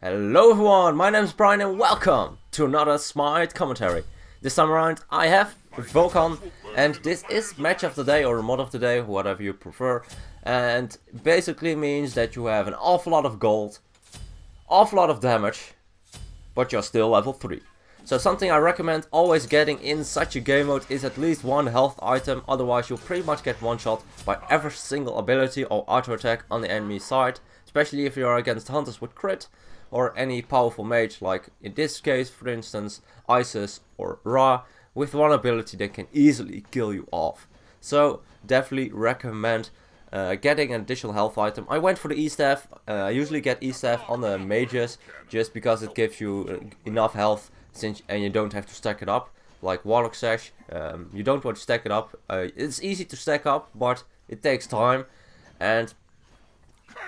Hello everyone, my name is Brian and welcome to another Smite commentary. This time around I have Vulcan and this is match of the day or mod of the day, whatever you prefer. And basically means that you have an awful lot of gold, awful lot of damage, but you're still level 3. So something I recommend always getting in such a game mode is at least one health item, otherwise you'll pretty much get one shot by every single ability or auto attack on the enemy side, especially if you're against hunters with crit or any powerful mage, like in this case for instance Isis or Ra, with one ability that can easily kill you off. So definitely recommend getting an additional health item. I went for the E-staff. I usually get E-staff on the mages just because it gives you enough health and you don't have to stack it up like Warlock Sash. You don't want to stack it up. It's easy to stack up, but it takes time, and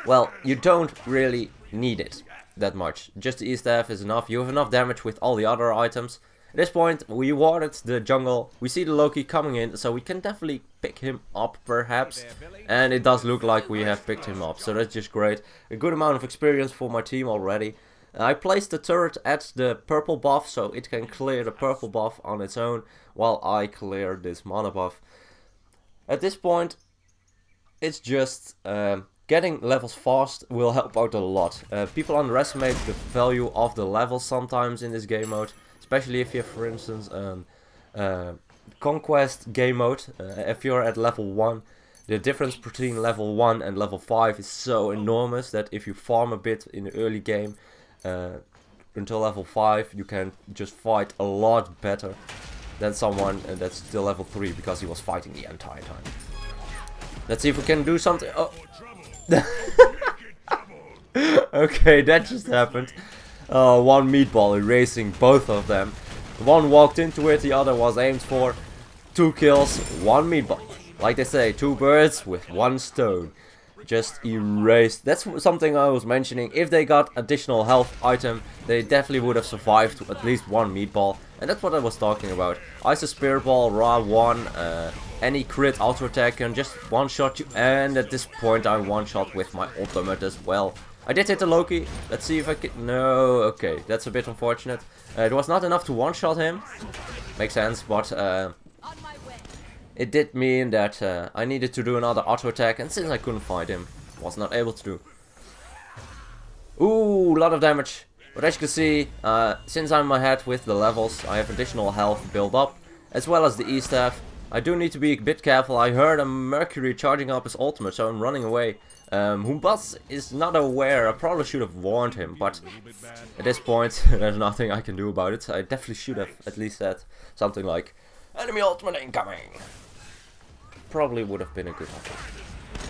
well, you don't really need it that much. Just the E-staff is enough. You have enough damage with all the other items. At this point we warded the jungle, we see the Loki coming in, so we can definitely pick him up perhaps, and it does look like we have picked him up, so that's just great. A good amount of experience for my team already. I placed the turret at the purple buff so it can clear the purple buff on its own while I clear this mana buff. At this point it's just getting levels fast will help out a lot. People underestimate the value of the levels sometimes in this game mode, especially if you have, for instance, conquest game mode. If you're at level 1, the difference between level 1 and level 5 is so enormous that if you farm a bit in the early game until level 5, you can just fight a lot better than someone that's still level 3 because he was fighting the entire time. Let's see if we can do something. Oh. Okay, that just happened. One meatball erasing both of them. One walked into it, the other was aimed for. 2 kills, 1 meatball. Like they say, 2 birds with 1 stone. Just erased. That's something I was mentioning. If they got additional health item, they definitely would have survived to at least 1 meatball. And that's what I was talking about. Isis Spirit Ball, Ra 1, any crit auto attack can just one shot you. And at this point I one shot with my ultimate as well. I did hit the Loki. Let's see if I can. No, okay, that's a bit unfortunate. It was not enough to one shot him. Makes sense, but it did mean that I needed to do another auto attack, and since I couldn't fight him, was not able to do. Ooh, a lot of damage. But as you can see, since I'm ahead with the levels, I have additional health build up, as well as the E-staff. I do need to be a bit careful. I heard a Mercury charging up his ultimate, so I'm running away. Humbats is not aware. I probably should have warned him, but at this point there's nothing I can do about it. I definitely should have at least said something like enemy ultimate incoming. Probably would have been a good idea.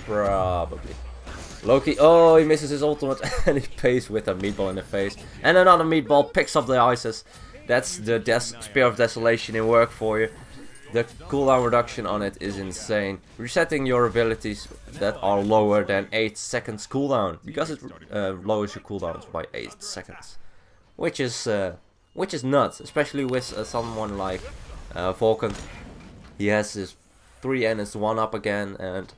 Probably. Loki, oh, he misses his ultimate and he pays with a meatball in the face. And another meatball picks up the Isis. That's the Spear of Desolation in work for you. The cooldown reduction on it is insane. Resetting your abilities that are lower than 8 seconds cooldown, because it lowers your cooldowns by 8 seconds, which is nuts, especially with someone like Vulcan. He has his 3 and his 1 up again, and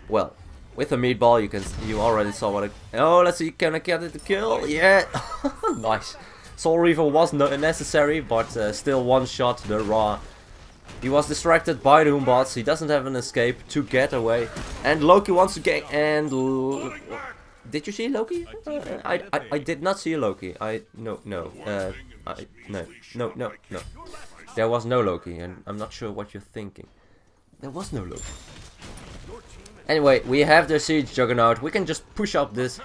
well, with a meatball you already saw what. Oh, let's see, can I get it to kill? Yeah, nice. Soul Reaver was not necessary, but still one shot the Ra. He was distracted by the Humbats. He doesn't have an escape to get away. And Loki wants to get. And did you see Loki? I did not see a Loki. No. There was no Loki, and I'm not sure what you're thinking. There was no Loki. Anyway, we have the Siege Juggernaut. We can just push up this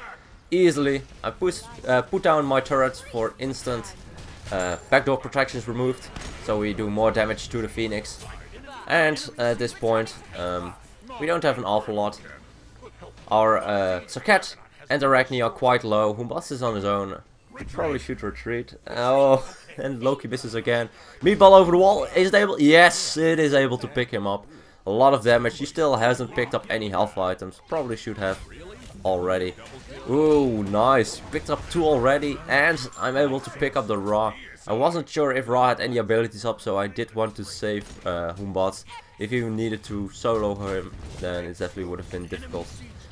easily. I put down my turrets for instant backdoor protection is removed, so we do more damage to the Phoenix. And at this point, we don't have an awful lot. Our Sarkat and Arachne are quite low. Humbats is on his own. We probably should retreat. Oh, and Loki misses again. Meatball over the wall. Is it able? Yes, it is able to pick him up. A lot of damage. He still hasn't picked up any health items. Probably should have already. Ooh, nice. Picked up 2 already, and I'm able to pick up the Ra. I wasn't sure if Ra had any abilities up, so I did want to save Humbats. If you needed to solo him, then it definitely would have been difficult.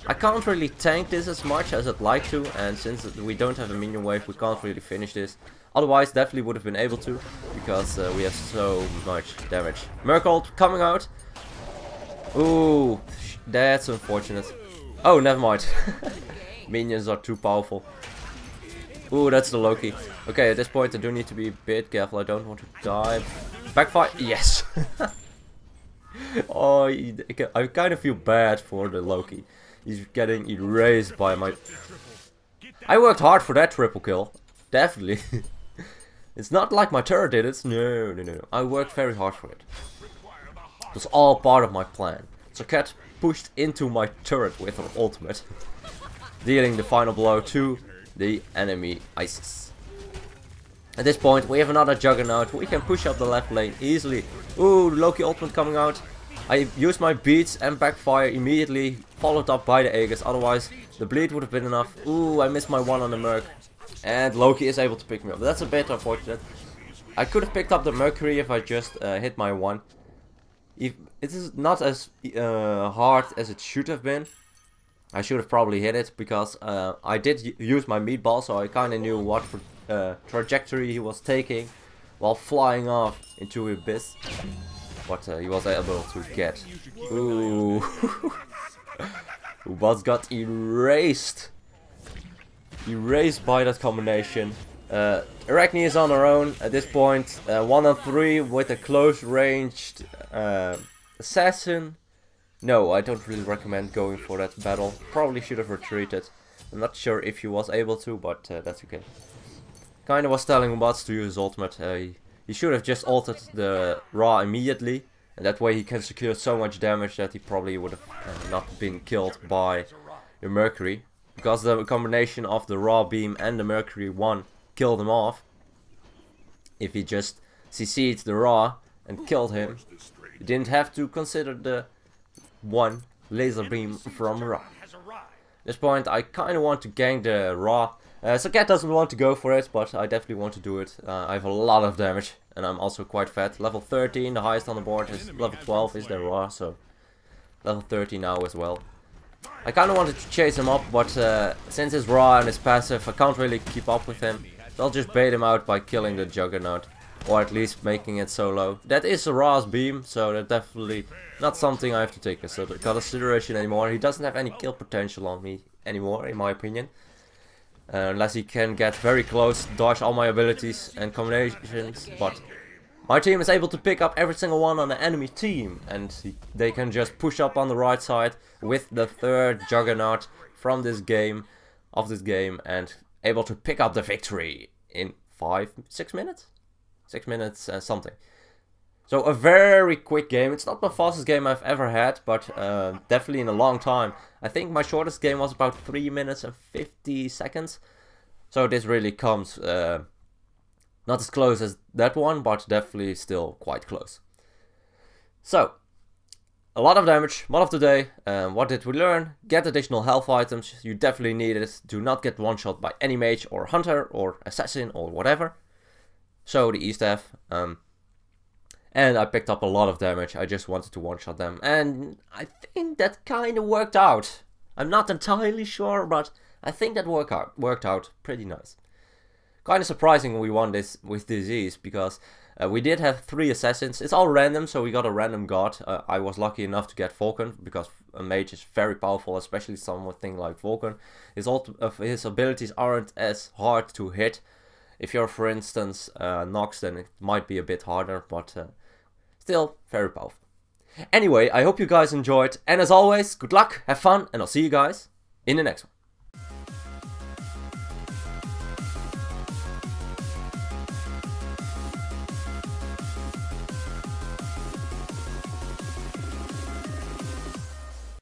I can't really tank this as much as I'd like to, and since we don't have a minion wave, we can't really finish this. Otherwise, definitely would have been able to, because we have so much damage. Mercold coming out. Ooh, that's unfortunate. Oh, never mind. Minions are too powerful. Ooh, that's the Loki. Okay, at this point I do need to be a bit careful. I don't want to die. Backfire. Yes. Oh, I kind of feel bad for the Loki. He's getting erased by my... I worked hard for that triple kill. Definitely. It's not like my turret did it. No, no, no. I worked very hard for it. It was all part of my plan. So Cat pushed into my turret with her ultimate, dealing the final blow to the enemy Isis. At this point we have another Juggernaut. We can push up the left lane easily. Ooh, Loki ultimate coming out. I used my beats and backfire immediately, followed up by the Aegis. Otherwise the bleed would have been enough. Ooh, I missed my one on the Merc. And Loki is able to pick me up. That's a bit unfortunate. I could have picked up the Mercury if I just hit my one. It is not as hard as it should have been. I should have probably hit it because I did use my meatball, so I kind of knew what trajectory he was taking while flying off into the abyss. But he was able to get. Ooh. Bots got erased. Erased by that combination. Arachne is on her own at this point. 1 on 3 with a close ranged assassin. No, I don't really recommend going for that battle. Probably should have retreated. I'm not sure if he was able to, but that's okay. Kinda was telling bots to use his ultimate. He should have just altered the Ra immediately, and that way he can secure so much damage that he probably would have not been killed by the Mercury. Because the combination of the Raw Beam and the Mercury 1 killed him off. If he just CC'd the Raw and killed him, he didn't have to consider the one laser beam from Ra. At this point I kind of want to gank the Ra. So Cat doesn't want to go for it, but I definitely want to do it. I have a lot of damage and I'm also quite fat. Level 13, the highest on the board, is level 12 is the Ra, so level 13 now as well. I kind of wanted to chase him up, but since he's Raw and his passive, I can't really keep up with him. So I'll just bait him out by killing the Juggernaut, or at least making it so low. That is a Ra's beam, so that's definitely not something I have to take into consideration anymore. He doesn't have any kill potential on me anymore, in my opinion. Unless he can get very close, dodge all my abilities and combinations, but my team is able to pick up every single one on the enemy team, and they can just push up on the right side with the third Juggernaut from this game, and able to pick up the victory in 6 minutes? 6 minutes something. So a very quick game. It's not the fastest game I've ever had, but definitely in a long time. I think my shortest game was about 3 minutes and 50 seconds. So this really comes not as close as that one, but definitely still quite close. So, a lot of damage, mod of the day. What did we learn? Get additional health items, you definitely need it. Do not get one shot by any mage or hunter or assassin or whatever. So the E-staff. And I picked up a lot of damage, I just wanted to one-shot them. And I think that kind of worked out. I'm not entirely sure, but I think that worked out pretty nice. Kind of surprising we won this with disease, because we did have 3 assassins. It's all random, so we got a random god. I was lucky enough to get Vulcan, because a mage is very powerful, especially something like Vulcan. His abilities aren't as hard to hit. If you're, for instance, Nox, then it might be a bit harder, but still very powerful. Anyway, I hope you guys enjoyed, and as always, good luck, have fun, and I'll see you guys in the next one.